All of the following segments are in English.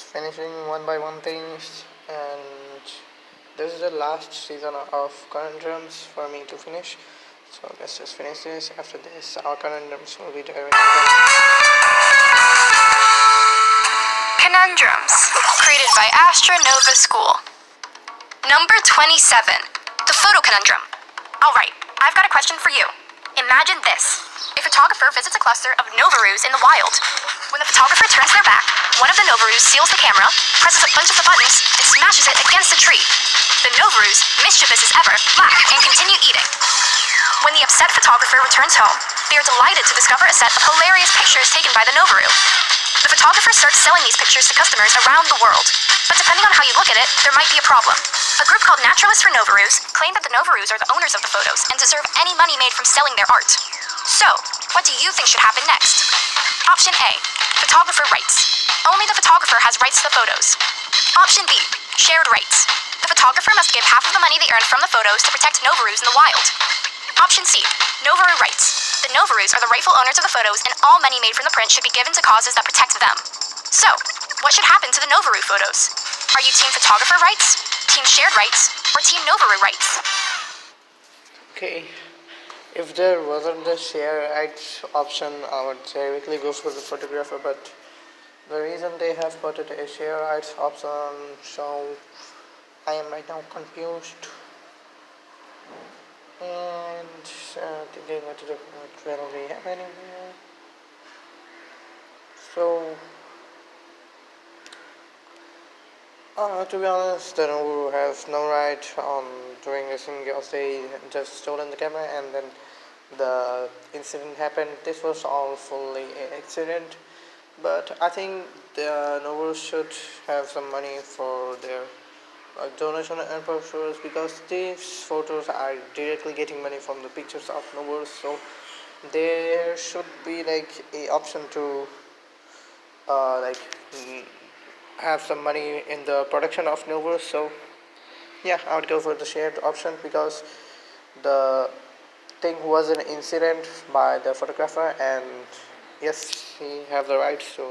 finishing one by one things, and this is the last season of Conundrums for me to finish. So let's just finish this. After this, our Conundrums will be diving Conundrums, created by Astronova School. Number 27, the photo conundrum. Alright, I've got a question for you. Imagine this. A photographer visits a cluster of novaroos in the wild. When the photographer turns their back, one of the novaroos steals the camera, presses a bunch of the buttons, and smashes it against a tree. The novaroos, mischievous as ever, laugh and continue eating. When the upset photographer returns home, they are delighted to discover a set of hilarious pictures taken by the novaroo. The photographer starts selling these pictures to customers around the world. But depending on how you look at it, there might be a problem. A group called Naturalists for Novaroos claim that the novaroos are the owners of the photos and deserve any money made from selling their art. So, what do you think should happen next? Option A, photographer rights. Only the photographer has rights to the photos. Option B, shared rights. The photographer must give half of the money they earned from the photos to protect novaroos in the wild. Option C, novaroo rights. The novaroos are the rightful owners of the photos, and all money made from the print should be given to causes that protect them. So, what should happen to the novaroo photos? Are you team photographer rights, team shared rights, or team novaroo rights? Okay. If there wasn't the share rights option, I would directly go for the photographer, but the reason they have put it a share rights option, so I am right now confused. And thinking what will be happening here. So, to be honest, the Nobu has no right on doing this thing because they just stolen the camera and then the incident happened. This was all fully an accident, but I think the Nobu should have some money for their donation and photos because these photos are directly getting money from the pictures of Nobu, so there should be like a option to have some money in the production of Nobu. So yeah, I would go for the shared option because the thing was an incident by the photographer, and yes, he have the rights to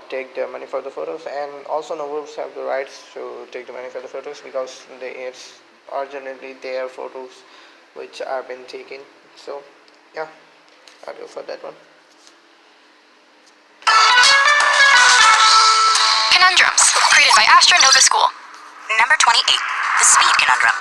take the money for the photos, and also Novels have the rights to take the money for the photos because it's originally their photos which are been taken. So yeah, I'll go for that one. Conundrums, created by Astronova School. Number 28, the speed conundrum.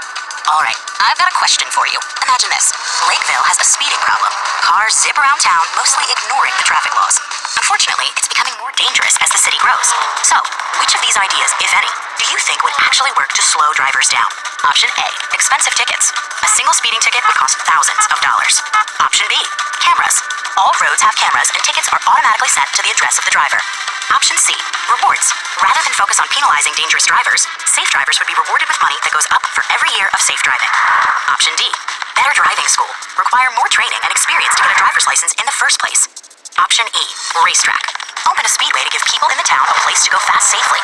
Alright, I've got a question for you. Imagine this. Lakeville has a speeding problem. Cars zip around town, mostly ignoring the traffic laws. Unfortunately, it's becoming more dangerous as the city grows. So, which of these ideas, if any, do you think would actually work to slow drivers down? Option A, expensive tickets. A single speeding ticket would cost thousands of dollars. Option B, cameras. All roads have cameras and tickets are automatically sent to the address of the driver. Option C, rewards. Rather than focus on penalizing dangerous drivers, safe drivers would be rewarded with money that goes up for every year of safe driving. Option D, better driving school. Require more training and experience to get a driver's license in the first place. Option E, racetrack. Open a speedway to give people in the town a place to go fast safely.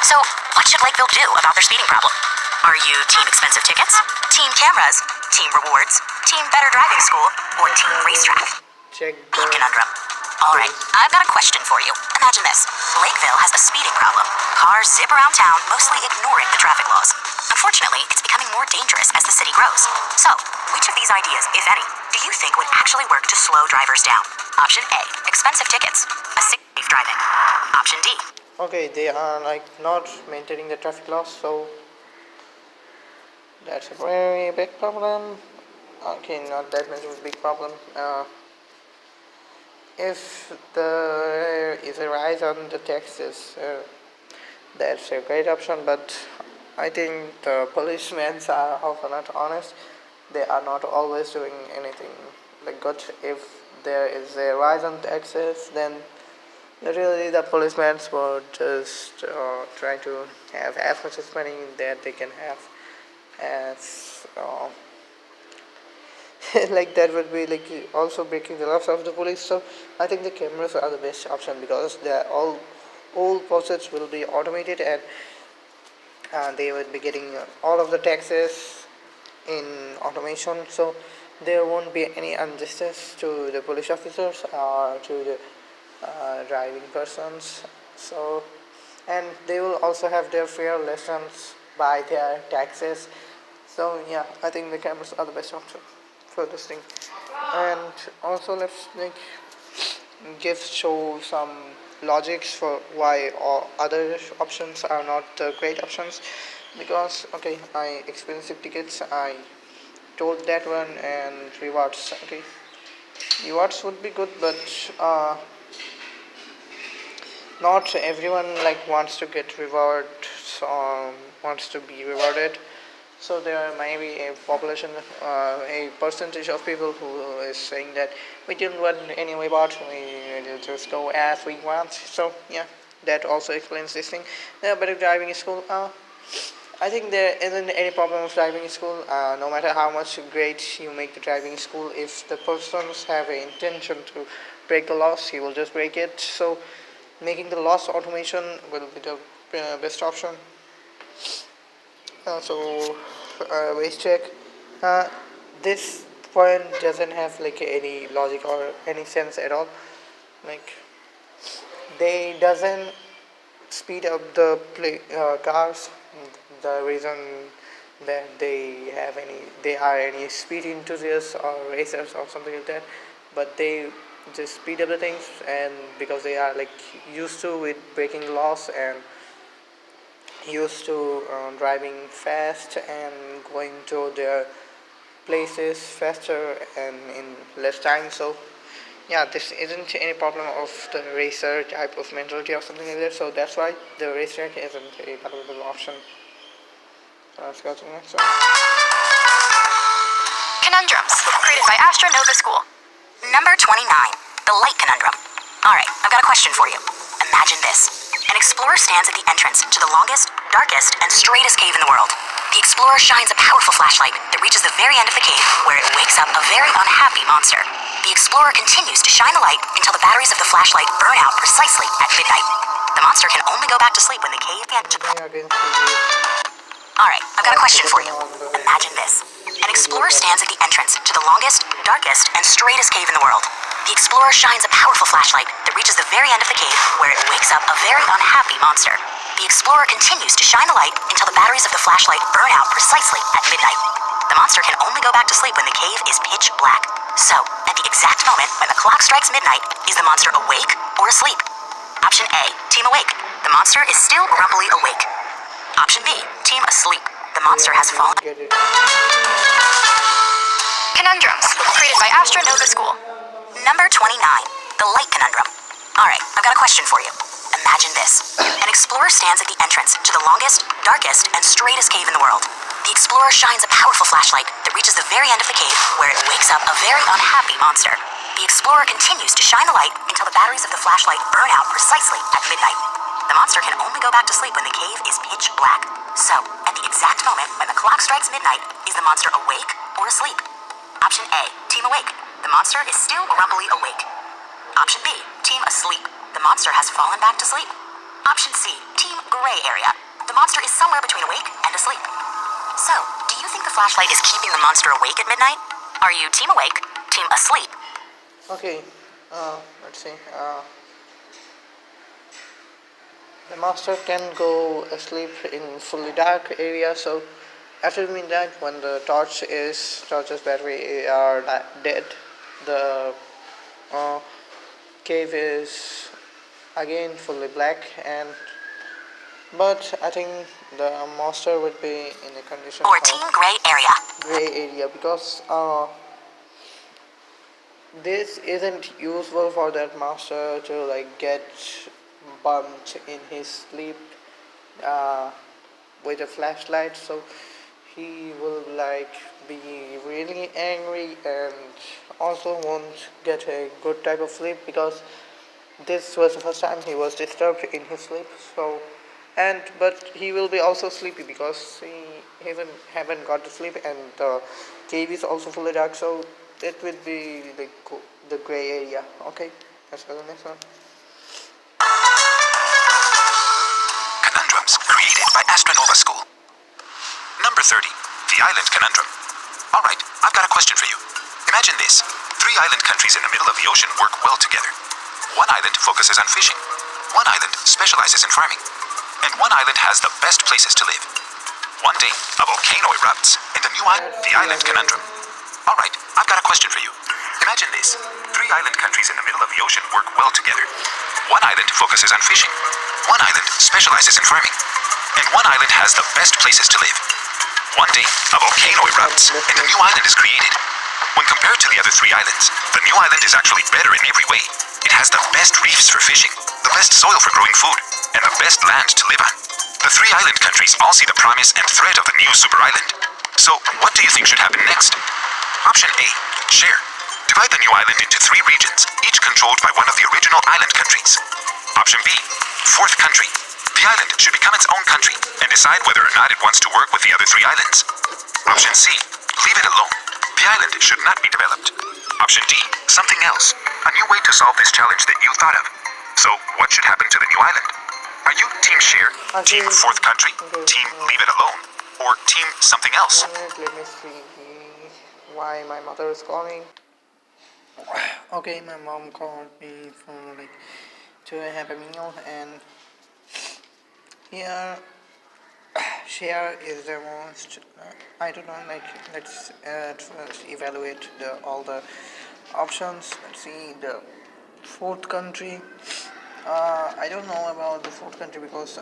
So, what should Lakeville do about their speeding problem? Are you team expensive tickets, team cameras, team rewards, team better driving school, or team racetrack? Check Conundrum. Alright, I've got a question for you. Imagine this. Lakeville has a speeding problem. Cars zip around town, mostly ignoring the traffic laws. Unfortunately, it's becoming more dangerous as the city grows. So, which of these ideas, if any, do you think would actually work to slow drivers down? Option A, expensive tickets. A safe driving. Option D. Okay, they are like not maintaining the traffic laws, so that's a very big problem. Okay, not that much of a big problem. If there is a rise on the taxes, that's a great option, but I think the policemen are also not honest. They are not always doing anything like good. If there is a rise on taxes, then really the policemen would just try to have as much as money that they can have as like that would be like also breaking the laws of the police. So I think the cameras are the best option because they are all process will be automated, and they would be getting all of the taxes in automation, so there won't be any injustice to the police officers or to the driving persons So, and they will also have their fair lessons by their taxes. So yeah, I think the cameras are the best option for this thing. And also let's give show some logics for why all other options are not the great options. Because okay, I expensive tickets, I told that one, and rewards. Okay, rewards would be good, but not everyone like wants to get rewards or wants to be rewarded. So there might be a population, a percentage of people who is saying that we didn't want any reward, we will just go as we want. So yeah, that also explains this thing. Yeah, but if driving school, I think there isn't any problem with driving school. No matter how much great you make the driving school, if the persons have an intention to break the laws, he will just break it. So making the loss automation will be the best option. Race check. Uh, this point doesn't have like any logic or any sense at all. Like they doesn't speed up the cars. The reason that they are any speed enthusiasts or racers or something like that, but they just speed up the things, and because they are like used to with breaking laws and used to driving fast and going to their places faster and in less time. So yeah, this isn't any problem of the racer type of mentality or something like that. So that's why the racetrack isn't a valuable option. So let's go to the next one. Conundrums, created by Astronova School. Number 29, the light conundrum. Alright, I've got a question for you. Imagine this. An explorer stands at the entrance to the longest, darkest, and straightest cave in the world. The explorer shines a powerful flashlight that reaches the very end of the cave, where it wakes up a very unhappy monster. The explorer continues to shine the light until the batteries of the flashlight burn out precisely at midnight. The monster can only go back to sleep when the cave ends. Alright, I've got a question for you. Imagine this. An explorer stands at the entrance to the longest, darkest, and straightest cave in the world. The explorer shines a powerful flashlight that reaches the very end of the cave, where it wakes up a very unhappy monster. The explorer continues to shine the light until the batteries of the flashlight burn out precisely at midnight. The monster can only go back to sleep when the cave is pitch black. So, at the exact moment when the clock strikes midnight, is the monster awake or asleep? Option A, team awake. The monster is still grumpily awake. Option B, team asleep. The monster has fallen. Conundrums, created by Astronova School. Number 29, the light conundrum. Alright, I've got a question for you. Imagine this. An explorer stands at the entrance to the longest, darkest, and straightest cave in the world. The explorer shines a powerful flashlight that reaches the very end of the cave, where it wakes up a very unhappy monster. The explorer continues to shine the light until the batteries of the flashlight burn out precisely at midnight. The monster can only go back to sleep when the cave is pitch black. So, at the exact moment when the clock strikes midnight, is the monster awake or asleep? Option A, team awake. The monster is still grumpily awake. Option B, team asleep. The monster has fallen back to sleep. Option C, team gray area. The monster is somewhere between awake and asleep. So, do you think the flashlight is keeping the monster awake at midnight? Are you team awake, team asleep? Okay, let's see. The master can go asleep in fully dark area. So after midnight, when the torch's battery are dead, the cave is again fully black. And but I think the master would be in a condition or team gray area. Gray area, because this isn't useful for that master to like get bumped in his sleep with a flashlight. So he will like be really angry and also won't get a good type of sleep, because this was the first time he was disturbed in his sleep. So but he will be also sleepy because he haven't got to sleep, and the cave is also fully dark. So it will be the gray area. Okay, let's go to the next one. Conundrums, created by Astronova School. Number 30, the island conundrum. Alright, I've got a question for you. Imagine this. 3 island countries in the middle of the ocean work well together. One island focuses on fishing. One island specializes in farming, and one island has the best places to live. One day, a volcano erupts, and a new island, the island conundrum. Alright, I've got a question for you. Imagine this. 3 island countries in the middle of the ocean work well together. One island focuses on fishing. One island specializes in farming. And one island has the best places to live. One day, a volcano erupts, and a new island is created. When compared to the other 3 islands, the new island is actually better in every way. It has the best reefs for fishing, the best soil for growing food, and the best land to live on. The 3 island countries all see the promise and threat of the new super island. So, what do you think should happen next? Option A, share. Divide the new island into 3 regions, each controlled by one of the original island countries. Option B, fourth country. The island should become its own country and decide whether or not it wants to work with the other 3 islands. Option C, leave it alone. The island should not be developed. Option D, something else. A new way to solve this challenge that you thought of. So, what should happen to the new island? Are you team share, team fourth country, team leave it alone, or team something else? 1 minute, let me see why my mother is calling. Okay, my mom called me for to have a meal, and here share is the most. I don't know. Let's first evaluate all the options. Let's see the fourth country. I don't know about the fourth country because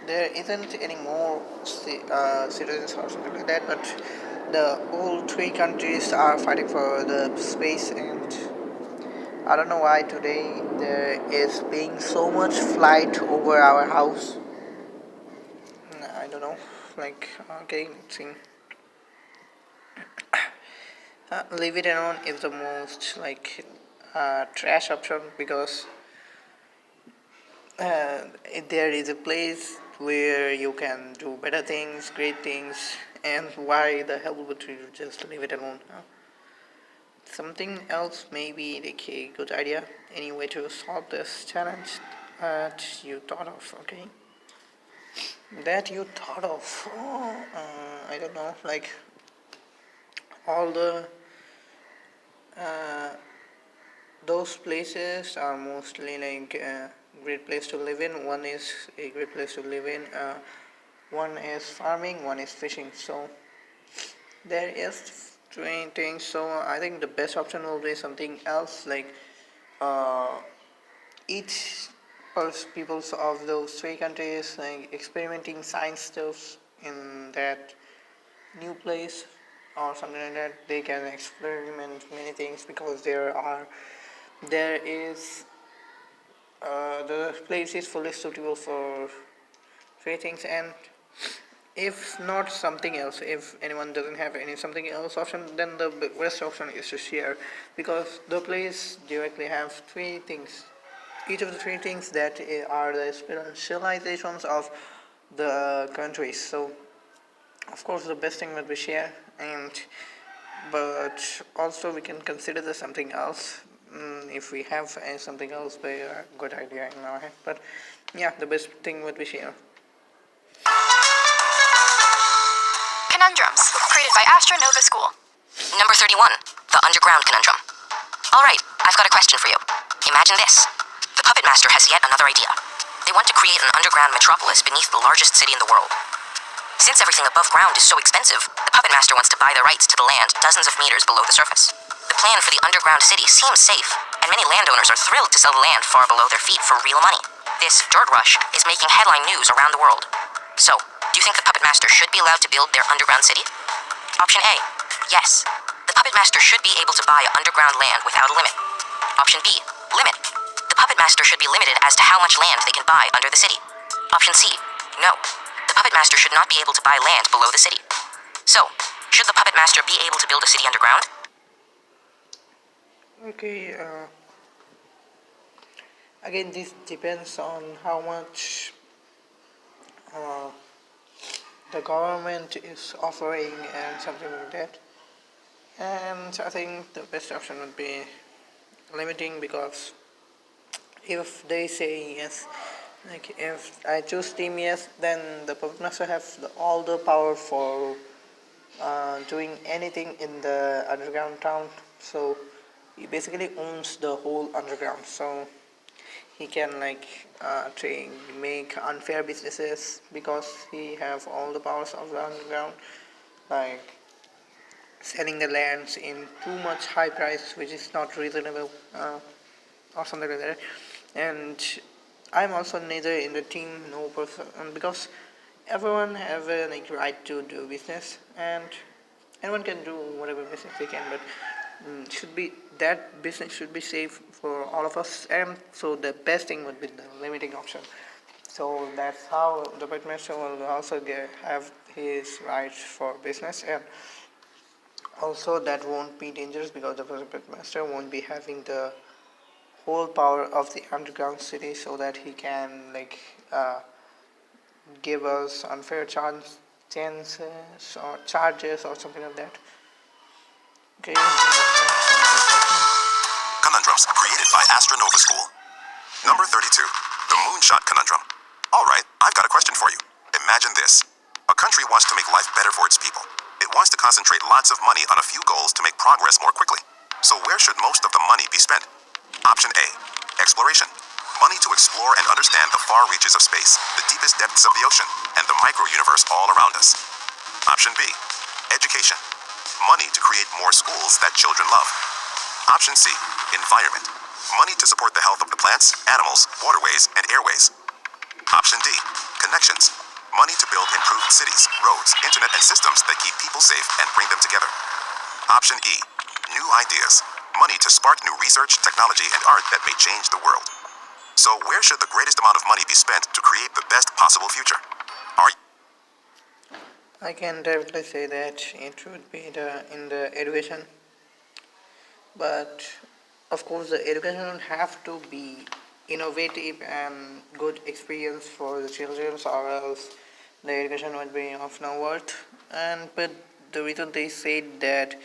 there isn't any more citizens or something like that, but the all 3 countries are fighting for the space, and I don't know why today there is being so much flight over our house. I don't know, okay, let's see. Leave it alone is the most trash option because there is a place where you can do better things, great things, and why the hell would you just leave it alone? Something else may be a good idea. Any way to solve this challenge that you thought of? Okay, that you thought of. I don't know. All the those places are mostly great place to live in. One is a great place to live in. One is farming. One is fishing. So there is 2 things. So I think the best option will be something else, each peoples of those 3 countries experimenting science stuff in that new place or something like that. They can experiment many things because there is the place is fully suitable for 3 things, and if not something else, if anyone doesn't have any something else option, then the best option is to share, because the place directly have 3 things, each of the 3 things that are the specializations of the countries. So of course the best thing would be share, but also we can consider the something else if we have something else by a good idea in our head. But yeah, the best thing would be share. Conundrums, created by Astronova School. Number 31, the underground conundrum. Alright, I've got a question for you. Imagine this. The puppet master has yet another idea. They want to create an underground metropolis beneath the largest city in the world. Since everything above ground is so expensive, the puppet master wants to buy the rights to the land dozens of meters below the surface. The plan for the underground city seems safe, and many landowners are thrilled to sell the land far below their feet for real money. This dirt rush is making headline news around the world. So, do you think the puppet master should be allowed to build their underground city? Option A, yes. The puppet master should be able to buy underground land without a limit. Option B, limit. The puppet master should be limited as to how much land they can buy under the city. Option C, no. The puppet master should not be able to buy land below the city. So, should the puppet master be able to build a city underground? Okay, again, this depends on how much the government is offering and something like that. And I think the best option would be limiting, because if they say yes, if I choose team yes, then the puppet master have all the power for doing anything in the underground town. So he basically owns the whole underground. So he can make unfair businesses because he have all the powers of the underground, like selling the lands in too much high price, which is not reasonable, or something like that. And I'm also neither in the team no person, because everyone have a right to do business, and anyone can do whatever business they can, but should be that business should be safe for all of us, and so the best thing would be the limiting option. So that's how the pitmaster will also have his rights for business, and also that won't be dangerous because the pitmaster won't be having the whole power of the underground city, so that he can uh, give us unfair chances or charges or something like that. Okay. Conundrums created by Astronova School. Number 32, the Moonshot Conundrum. Alright, I've got a question for you. Imagine this. A country wants to make life better for its people. It wants to concentrate lots of money on a few goals to make progress more quickly. So where should most of the money be spent? Option A, exploration. Money to explore and understand the far reaches of space, the deepest depths of the ocean, and the micro-universe all around us. Option B, education. Money to create more schools that children love. Option C, environment. Money to support the health of the plants, animals, waterways, and airways. Option D, connections. Money to build improved cities, roads, internet, and systems that keep people safe and bring them together. Option E, new ideas. Money to spark new research, technology, and art that may change the world. So where should the greatest amount of money be spent to create the best possible future? I can definitely say that it would be in the education, but of course the education would have to be innovative and good experience for the children, or else the education would be of no worth. And but the reason they said that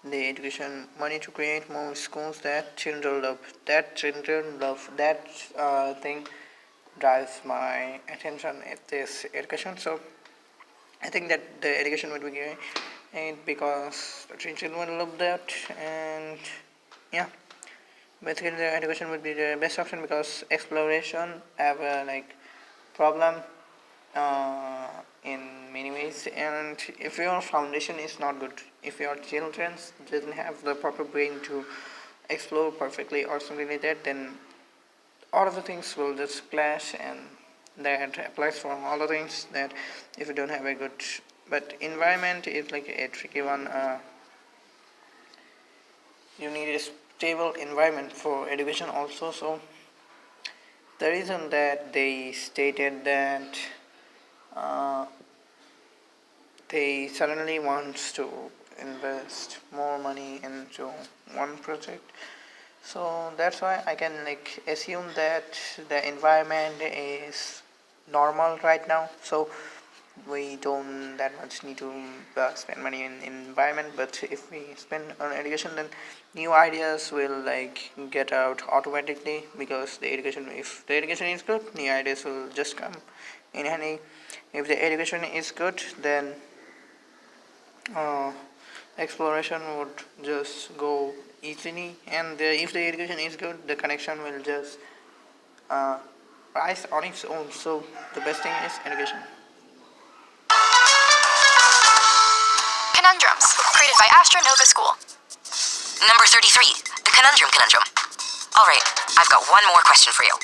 the education money to create more schools that children love, that thing drives my attention at this education. So I think that the education would be great, and because the children would love that, and yeah, basically the education would be the best option, because exploration have a problem in many ways. And if your foundation is not good, if your children doesn't have the proper brain to explore perfectly or something like that, then all of the things will just clash, and that applies for all the things, that if you don't have a good, but environment is like a tricky one. You need a stable environment for education also. So the reason that they stated that uh, they suddenly wants to invest more money into one project, so that's why I can assume that the environment is normal right now. So we don't that much need to spend money in environment, but if we spend on education, then new ideas will get out automatically, because the education if the education is good, new ideas will just come in handy. If the education is good, then uh, exploration would just go easily, and if the education is good, the connection will just uh, rise on its own. So the best thing is education. Conundrums, created by Astronova School. Number 33, the Conundrum. Alright, I've got one more question for you.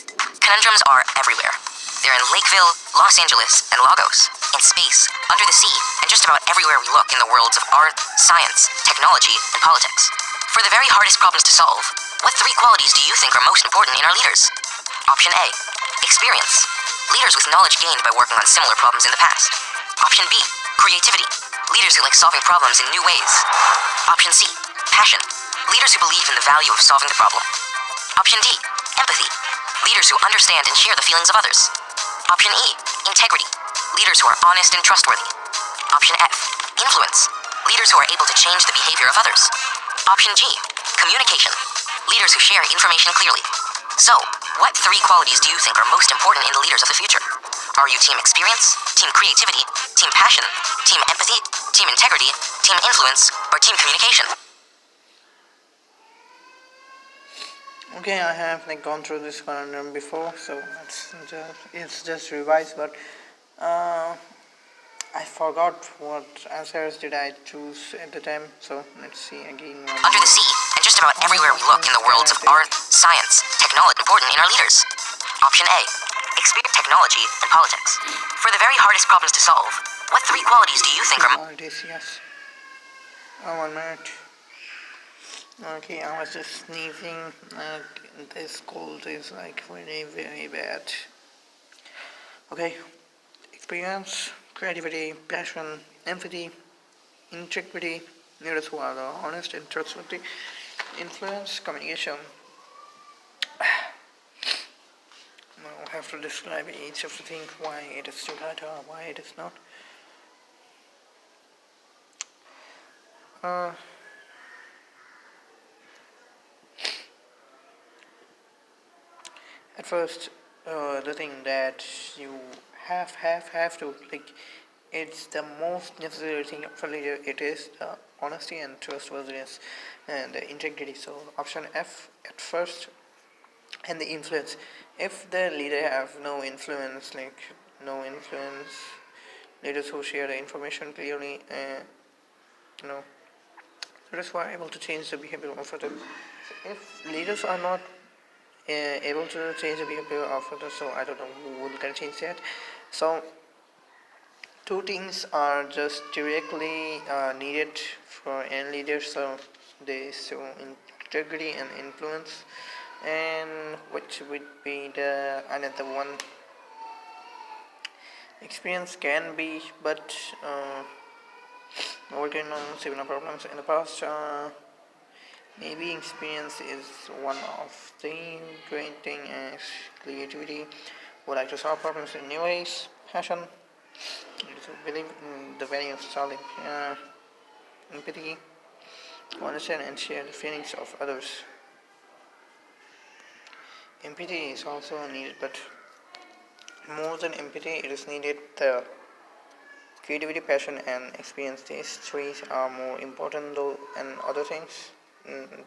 Conundrums are everywhere. They're in Lakeville, Los Angeles, and Lagos, in space, under the sea, and just about everywhere we look in the worlds of art, science, technology, and politics. For the very hardest problems to solve, what three qualities do you think are most important in our leaders? Option A, experience. Leaders with knowledge gained by working on similar problems in the past. Option B, creativity. Leaders who like solving problems in new ways. Option C, passion. Leaders who believe in the value of solving the problem. Option D, empathy. Leaders who understand and share the feelings of others. Option E, integrity. Leaders who are honest and trustworthy. Option F, influence. Leaders who are able to change the behavior of others. Option G, communication. Leaders who share information clearly. So, what three qualities do you think are most important in the leaders of the future? Are you team experience, team creativity, team passion, team empathy, team integrity, team influence, or team communication? Okay, I have gone through this conundrum before, so it's just revised, but I forgot what answers did I choose at the time, so let's see again. Under the sea, and just about everywhere we look in the worlds of art, science, technology, important in our leaders. Option A, experience technology and politics. For the very hardest problems to solve, what three qualities do you think are... Qualities, yes. Oh, 1 minute. Okay, I was just sneezing. This cold is very, very bad. Okay, experience, creativity, passion, empathy, integrity, leaders who are honest and trustworthy, influence, communication. Now I have to describe each of the things, why it is too hard or why it is not. At first, the thing that you have to it's the most necessary thing for leader. It is the honesty and trustworthiness and the integrity. So option F at first, and the influence. If the leader have no influence, leaders who share the information clearly, leaders who are able to change the behavior of others. If leaders are not able to change the behavior of others, so I don't know who will can change that. So two things are just directly needed for any leader. So they show integrity and influence, and which would be the another one. Experience can be, but working on similar problems in the past. Maybe experience is one of the great thing as creativity. Would like to solve problems in new ways. Passion. To believe in the value of solving. Empathy. To understand and share the feelings of others. Empathy is also needed, but more than empathy, it is needed the creativity, passion, and experience. These three are more important though than other things.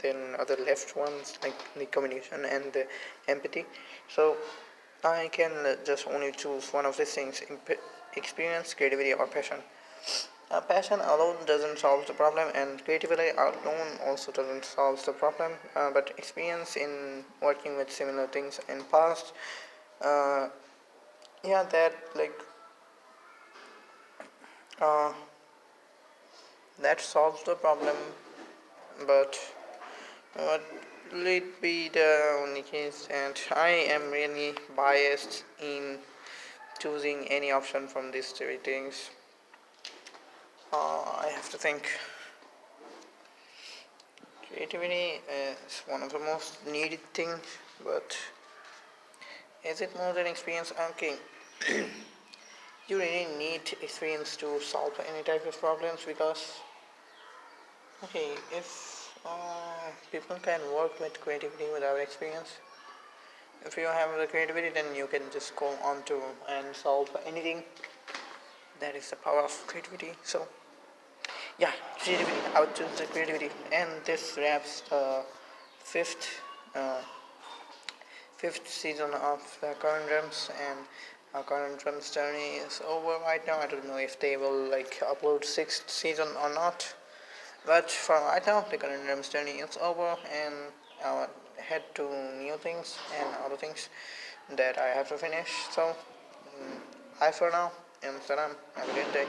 Than other left ones like the communication and the empathy. So I can just only choose one of these things: experience, creativity, or passion. Passion alone doesn't solve the problem, and creativity alone also doesn't solve the problem. But experience in working with similar things in past, uh, yeah, uh, that solves the problem. But what will it be the only case? And I am really biased in choosing any option from these three things. I have to think. Creativity is one of the most needed things, but is it more than experience? Okay, you really need experience to solve any type of problems because, okay, if people can work with creativity without experience, if you have the creativity, then you can just go on to and solve anything. That is the power of creativity. So yeah, creativity. I would choose the creativity, and this wraps the fifth uh, fifth season of the Conundrums, and Conundrums journey is over right now. I don't know if they will upload sixth season or not, but for right now, the Conundrums journey is over, and I'll head to new things and other things that I have to finish. So, bye for now, and salam. Have a good day.